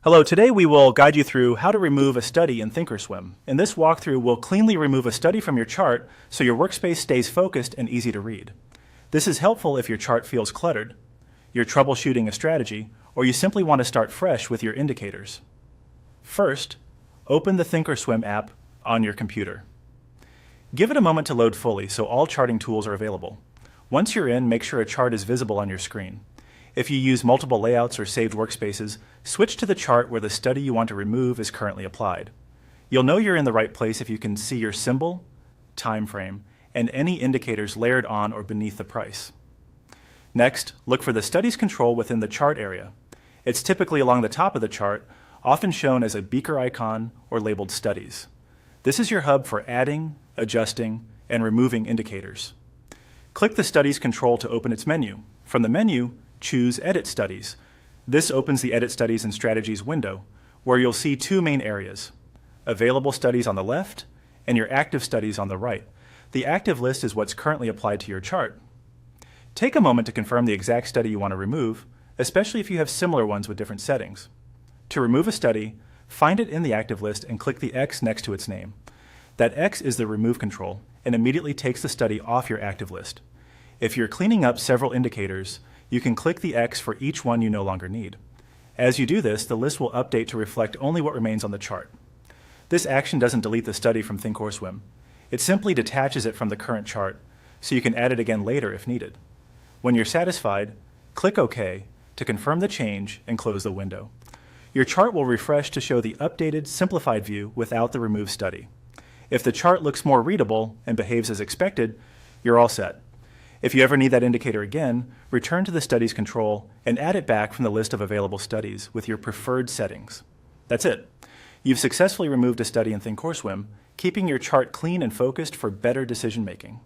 Hello, today we will guide you through how to remove a study in Thinkorswim. In this walkthrough, we'll cleanly remove a study from your chart so your workspace stays focused and easy to read. This is helpful if your chart feels cluttered, you're troubleshooting a strategy, or you simply want to start fresh with your indicators. First, open the Thinkorswim app on your computer. Give it a moment to load fully so all charting tools are available. Once you're in, make sure a chart is visible on your screen. If you use multiple layouts or saved workspaces, switch to the chart where the study you want to remove is currently applied. You'll know you're in the right place if you can see your symbol, time frame, and any indicators layered on or beneath the price. Next, look for the Studies control within the chart area. It's typically along the top of the chart, often shown as a beaker icon or labeled Studies. This is your hub for adding, adjusting, and removing indicators. Click the Studies control to open its menu. From the menu, choose Edit Studies. This opens the Edit Studies and Strategies window, where you'll see two main areas: Available Studies on the left and your Active Studies on the right. The active list is what's currently applied to your chart. Take a moment to confirm the exact study you want to remove, especially if you have similar ones with different settings. To remove a study, find it in the active list and click the X next to its name. That X is the Remove control and immediately takes the study off your active list. If you're cleaning up several indicators, you can click the X for each one you no longer need. As you do this, the list will update to reflect only what remains on the chart. This action doesn't delete the study from Thinkorswim. It simply detaches it from the current chart, so you can add it again later if needed. When you're satisfied, click OK to confirm the change and close the window. Your chart will refresh to show the updated, simplified view without the removed study. If the chart looks more readable and behaves as expected, you're all set. If you ever need that indicator again, return to the Studies control and add it back from the list of available studies with your preferred settings. That's it. You've successfully removed a study in Thinkorswim, keeping your chart clean and focused for better decision making.